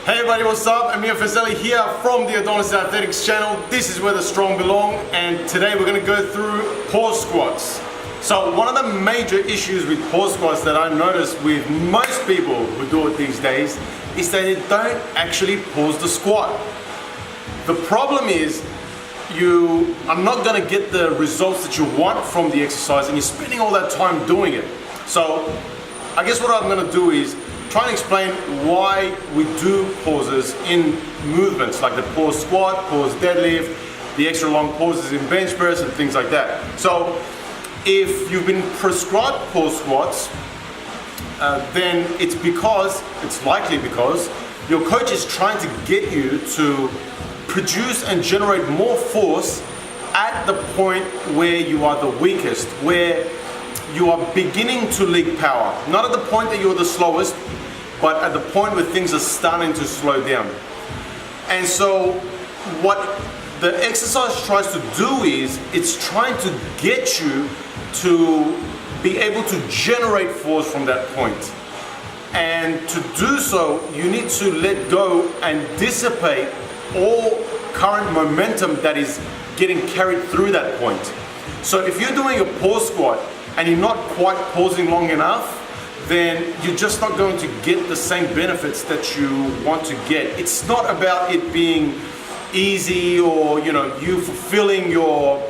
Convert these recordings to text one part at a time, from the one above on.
Hey everybody, what's up? Amir Fazeli here from the Adonis Athletics channel. This is where the strong belong, and today we're going to go through pause squats. So one of the major issues with pause squats that I notice with most people who do it these days is that they don't actually pause the squat. The problem is you are not going to get the results that you want from the exercise, and you're spending all that time doing it. So I guess what I'm going to do is try and explain why we do pauses in movements like the pause squat, pause deadlift, the extra long pauses in bench press and things like that. So if you've been prescribed pause squats, then it's likely because your coach is trying to get you to produce and generate more force at the point where you are the weakest, where you are beginning to leak power. Not at the point that you're the slowest, but at the point where things are starting to slow down. And so what the exercise tries to do is it's trying to get you to be able to generate force from that point. And to do so, you need to let go and dissipate all current momentum that is getting carried through that point. So if you're doing a pause squat and you're not quite pausing long enough, then you're just not going to get the same benefits that you want to get. It's not about it being easy or you fulfilling your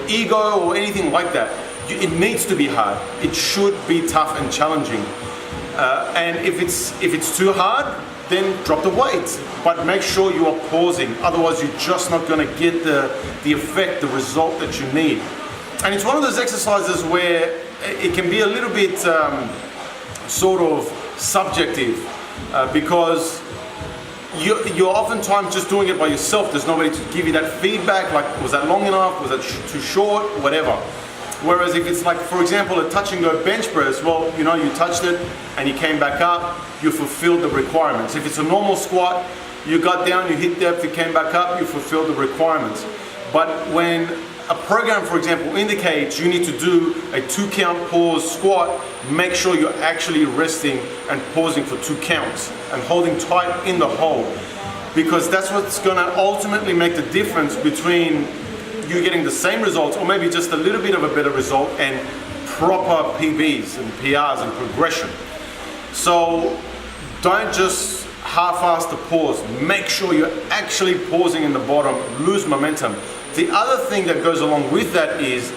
ego or anything like that. It needs to be hard. It should be tough and challenging. And if it's too hard, then drop the weight. But make sure you are pausing. Otherwise, you're just not going to get the effect, the result that you need. And it's one of those exercises where it can be a little bit sort of subjective because you're oftentimes just doing it by yourself. There's nobody to give you that feedback, like was that long enough, was that too short, whatever. Whereas if it's like, for example, a touch and go bench press, well, you touched it and you came back up, you fulfilled the requirements. If it's a normal squat, you got down, you hit depth, you came back up, you fulfilled the requirements. But when a program, for example, indicates you need to do a 2-count pause squat, make sure you're actually resting and pausing for 2 counts and holding tight in the hold, because that's what's going to ultimately make the difference between you getting the same results or maybe just a little bit of a better result and proper PBs and PRs and progression. So don't just half-ass the pause. Make sure you're actually pausing in the bottom, lose momentum. The other thing that goes along with that is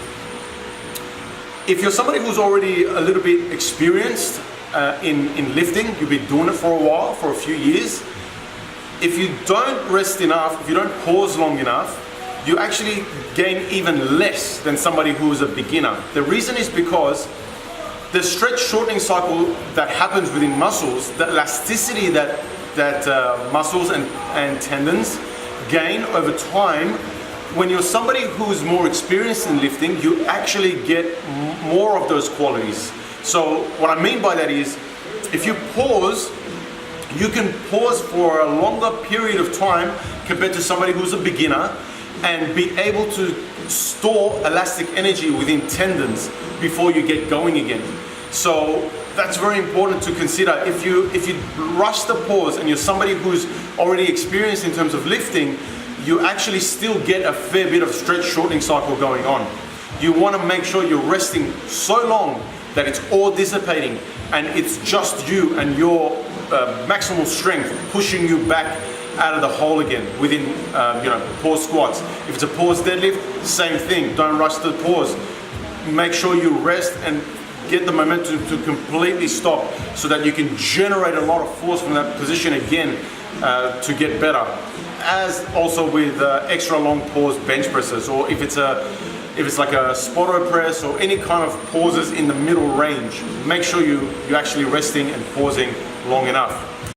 if you're somebody who's already a little bit experienced in lifting, you've been doing it for a while, for a few years, if you don't rest enough, if you don't pause long enough, you actually gain even less than somebody who is a beginner. The reason is because the stretch shortening cycle that happens within muscles, the elasticity that muscles and tendons gain over time, when you're somebody who's more experienced in lifting, you actually get more of those qualities. So what I mean by that is, if you pause, you can pause for a longer period of time compared to somebody who's a beginner and be able to store elastic energy within tendons before you get going again. So that's very important to consider. If you rush the pause and you're somebody who's already experienced in terms of lifting, you actually still get a fair bit of stretch shortening cycle going on. You want to make sure you're resting so long that it's all dissipating and it's just you and your maximal strength pushing you back out of the hole again within pause squats. If it's a pause deadlift, same thing. Don't rush the pause. Make sure you rest and get the momentum to completely stop so that you can generate a lot of force from that position again to get better. As also with extra long pause bench presses, or if it's like a spotto press or any kind of pauses in the middle range, make sure you're actually resting and pausing long enough.